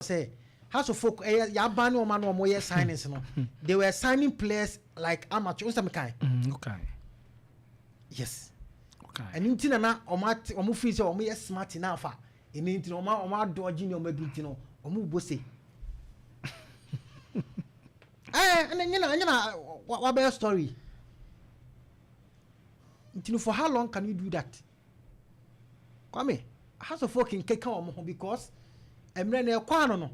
say House of Folk Yabani or man or more signings no. They were signing players like amateur okay. Yes. Okay. And intina na omu feel say omu yes smart enough. In intina oma dodging your ability no omu bose. And then you know what about story? Intina for how long can you do that? Kwame, House of Folk in keka omu because emre na kwano no.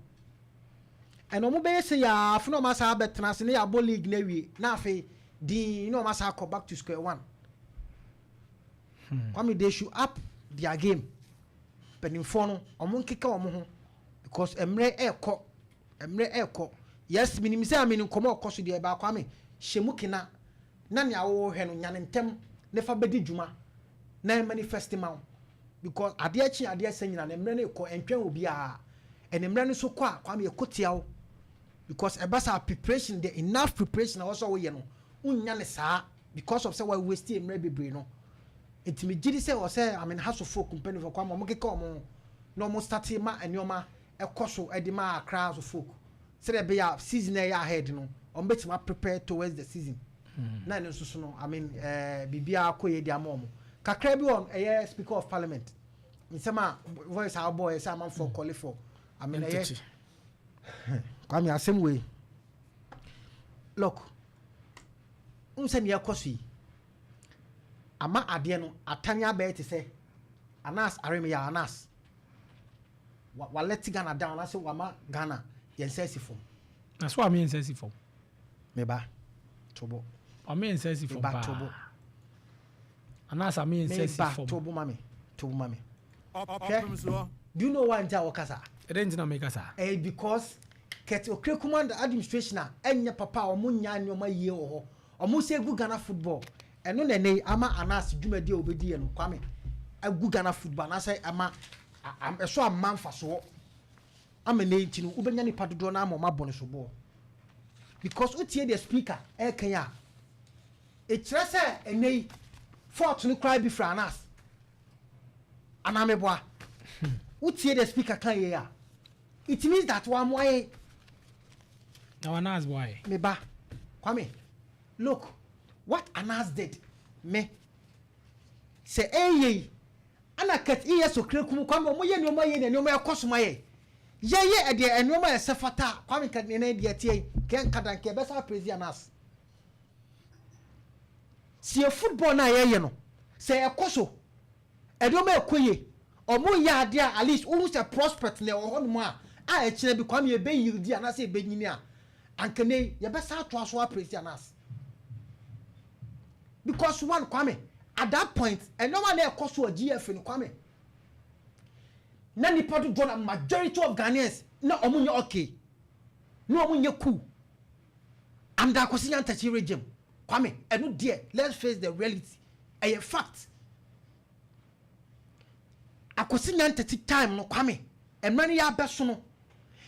And omu be say ya afuno masa betena se na ya ball league na wi na afi di no masa go back to square one. Kwame, they should up their game. Penifo no omu nkeka omu ho because emre eko. Yes, minimum say amini komo okoso de ba Kwame shemu kina na ne awo hwe no nyane ntem ne fa bedi djuma na manifest ma because ade achi ade asanyina na emre na eko entwen obi a enemre no so kwa Kwame ekotiawo because ebasa preparation there enough preparation also we no unya ne saa because of say we waste emre bebre no etimi gidi say o say I mean House of Folk company for Kwame mo keka omo no mo start ma enioma ekoso edima House of Folk say be ya season ahead no on betima prepare towards the season na no so no I mean bibia akoye di amomo kakra bi on speaker of parliament insema voice our boy say am for call for I mean Kwame asem way look unse ne yakosi ama ade no atanya be te say anas arem ya anas wa let Ghana down I say wama Ghana yensesifo. That's what I mean yensesifo. Meba tobo. I mean yensesifo ba. Tobo. Anas I mean yensesifo. Tobo mami. Opemsuo. Do you know why nja wakasa? Edena make us. Because ket okre command administration enya papa omunya nyoma yie ho. Omu se gu Ghana football. Eno ne ama Anas dwumadi obedi ye no Kwame. Agu Ghana football na say ama so amanfa so. Amene ntino ubenya ni padodo na amoma bone so bo because utie the speaker kenya e kire se enei fort no cry be franas anameboa utie the speaker kan ye ya it means that one way now Anas boy me ba Kwame look what Anas did me say ana ket so krekum Kwame mo ye ni o ma ye ni o ma yakosoma ye ye ade enoma ya sefata Kwame kadene na de tie ken kadanke be sa Anas si football na ye no se ekoso edoma ekoye omo ya ade at least who say prospect na wo hono a ekire bi Kwame be yirdi Anas e be nyini a ankene ye be sa to aso Anas because one Kwame at that point enoma na ekoso GF no Kwame na nipa do na majority of Ghanaians na omunye okay na omunye cool and akosi Nyantakyi regime Kwame eno there let's face the reality a fact akosi Nyantakyi time no Kwame emani ya beso no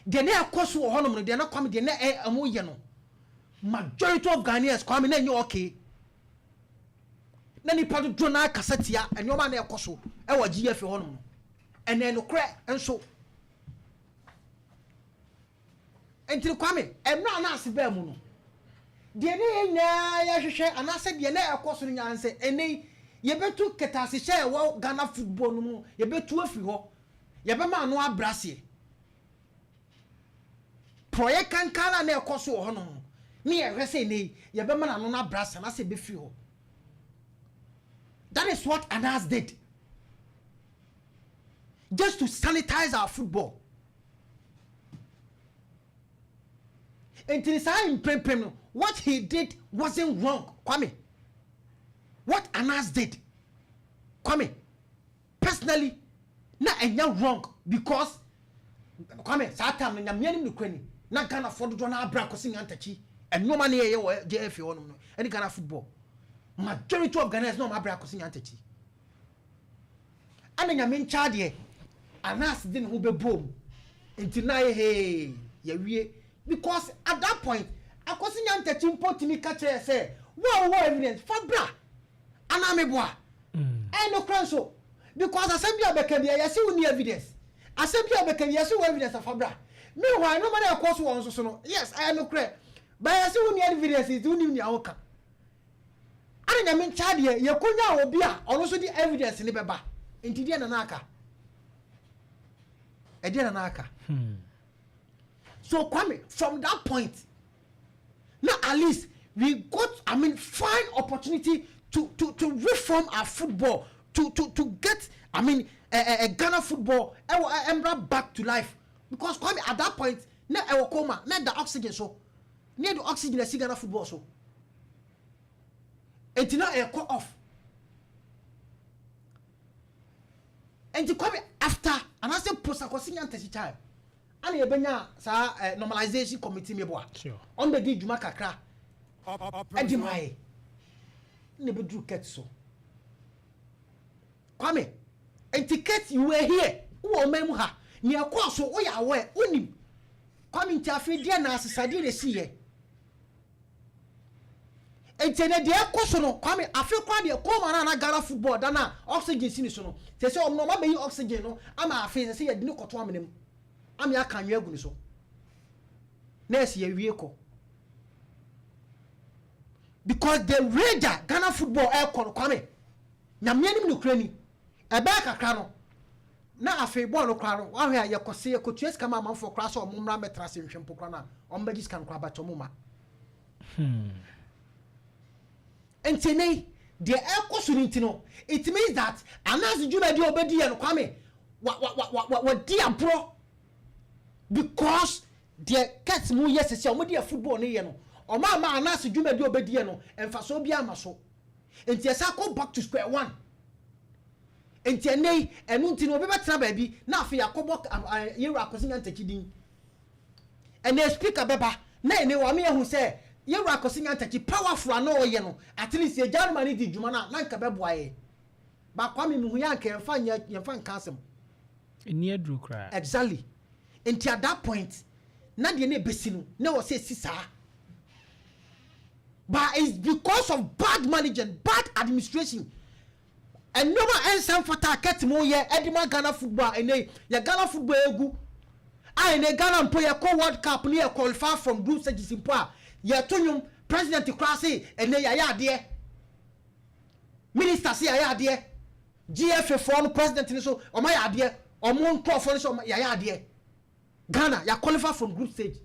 de na akoso wo honom no de na Kwame de na amoye no majority of Ghanaians Kwame na enye okay na nipa do na kasatia enyoma na ekoso e wa GF honom no and then crack and so until Kwame emra na asibe mu no de ne nya ya hwehwe anase de na ekoso nya nse eni ye betu ketase hye wo Ghana football no mu ye betu afi ho ye be ma no abrase project kankana na ekoso ho no ni ye hwese ni ye be ma no abrase na se be fi ho. That is what Anas did. Just to sanitize our football. And what he did wasn't wrong, Kwame. What Anas did, Kwame, personally, not wrong because Kwame, Satam and Yamian Ukraine, not gonna afford to na Braco Nyantakyi, and no money JF or any kind of football. Majority of Ghanaians know Braco Nyantakyi. And then Yamin Chadie. Anas didn't who be boom until now hey because at that point I was in Nyantakyi import me catch say wow evidence for bra anameboa I no cranso because assembly abeka bia yesi woni evidence assembly abeka yesi woni evidence for bra Meanwhile, no matter course one so no. Yes, I am no credit. But I see when evidence is doing the outcome. I mean, Chadia, you could now be also the evidence in the baba. Into the anaka. A dear anaka. So, Kwame, from that point, now at least we got, fine opportunity to reform our football, to get, a Ghana football, back to life. Because Kwame, at that point, now I will coma, not the oxygen so. Near the oxygen, I see Ghana football so. And now I cut off. And to come after, and I said, Posakosi and Tessichai. And you benya sa normalization committee me boa. Sure. On the day Juma kakra. Edimai. Never drew cat so. Kwame, and ticket you were here. Who memuha? Near course so we are aware. Unim. Coming to a free dear nurse, Sadine see. And tell the air Kwame, I feel quite a common and Ghana football than oxygen sinisono. They say, no, maybe oxygen, no, I'm a face and say, I didn't cut 1 minute. I'm ya can you go so. Next year, vehicle. Because the Ranger Ghana football air Kwame. Namianim Ukraine. A back a crano. Now a fair boy, crano. One here, you could see a could just come out for crass or mumra metras in Champocana. On Bagis can crab at Tomuma. And Tene, the air cosunitino. It means that, and as you may do obedi and Kwame, what dear bro. Because the cats mu yes say omo football ne ye no o ma anase dwuma di obedie no emfa so bia maso enti esa go back to square one enti enei enu nti no be betra ba bi na afi yakobo yeru akosi Nyantakyi din ene speaker beba na ene wa me hu say yeru akosi Nyantakyi powerful na o ye no at least ye Germany di dwuma na nka beboa ye ba kwa me hu ya nka yemfa nka asem eni adru kra exactly. Until at that point, Nadia ne besinu, no say sisa. But it's because of bad management, bad administration. And no one else for target more ye Edima Ghana football and ya Ghana football egu. I ne Ghana play a World Cup near qualify from group stages in power. Ya tunyum president Krasi and ne ya dear. Minister say ya dear. GFA for president so or my idea or mon call for so ya dear. Ghana, ya qualify from group stage.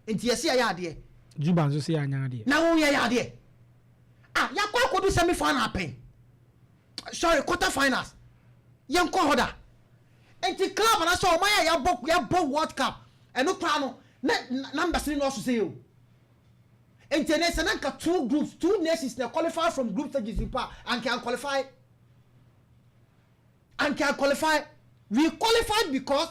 Inti yesi ya de. Zuba nso se anya de. Na wo ya de. Ah, ya kwa do semi final happen. Sorry, quarter finals. Yan ko hoda. Inti club na so my ya bo World Cup. Eno kra no numbers ni no so say o. Inti ne se nanka two groups, two nations na qualify from group stages in power and can qualify. And can qualify. We qualified because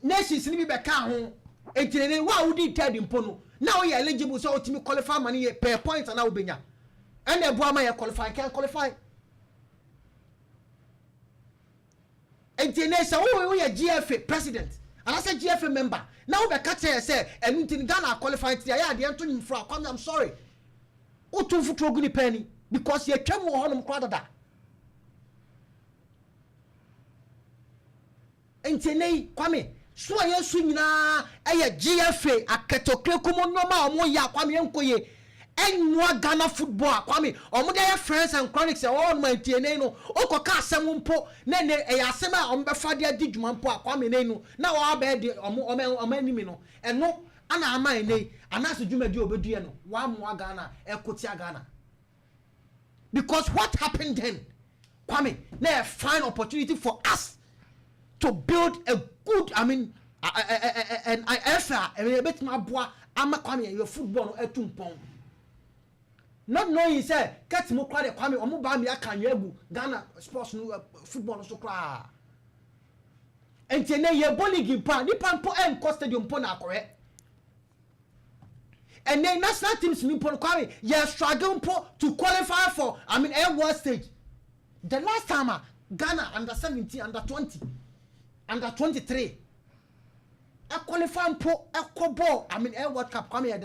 nations ni be ka ho entinene wa wudi third impono now you eligible so ultimate qualify money per point and now benya and the boy ma qualify can qualify entinene so we GFA president and I say GFA member now be catch say entin Ghana qualify ya de ento nim fra I'm sorry otu futuro guni penny because ye twam wo honum kwa dada entinene Kwame so yesu nyina eye GFA aketokre kumo noma omo ya Kwame enkoye enwa Ghana football Kwame omo dey friends and chronics e all my TNA no okoka asem mpo na ne e asem a omo befa de adi dwuma mpo Kwame ne no na wa ba de omo animi no eno ana ama ene anaso dwuma di obedue no wa mo Ghana ekotia Ghana because what happened then Kwame na a fine opportunity for us to build a good, an effort, a bit my boy, I'm a Kwame, your football at Tumpong. Not knowing, say, catch more quite Kwame, or Mubami, I can you Ghana sports football so cry. And Tene, your bully give pan, Nippon and costed you Pona, correct? And then national teams Nippon Kwame, you're struggling to qualify for, air stage. The last time, Ghana under 17, under 20. Under 23, I qualify pro a ball. Air World Cup come here.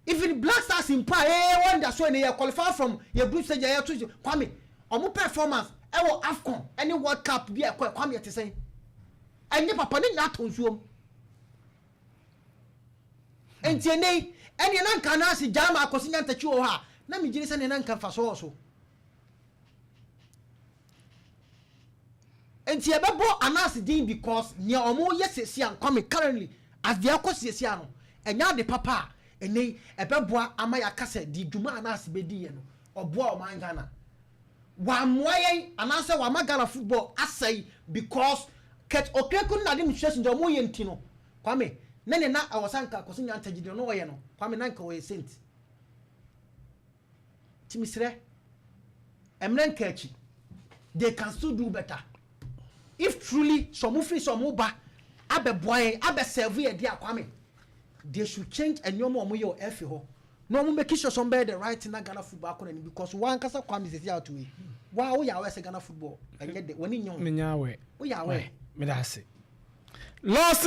If the Black Stars in Pie, one that's when they qualify from your group stage, Kwame, omu performance, ewo AFCON any World Cup bi ekwa kwame te sen enye papa ne na tonsuom entiene ene na nka na ase jama akosi Nyantakyi wo ha na me gire se ne na nka fa so enti ebebo anase din because ne omo yesesi an kwame currently as they akosesi ano enya de papa ene ebeboa amaya kase di dwuma anase bedi ye no oboa o man Ghana wa moyen anase wa magala football asai because ket okekun na dem hwese ndo mo ye ntino kwame nene na awosanka akosi Nyantakyi de no ye no kwame nanka wo sent timisre emrenka achi they can still do better if truly some free some ba abeboy abeserve ye dia kwame they should change enyomo omo ye o efe ho no mo make sure somebody the right na Ghana football akona because one kasa kwame sesi out we wa wo ya we se Ghana football enye de woni nyon menya we wo ya we me da se lost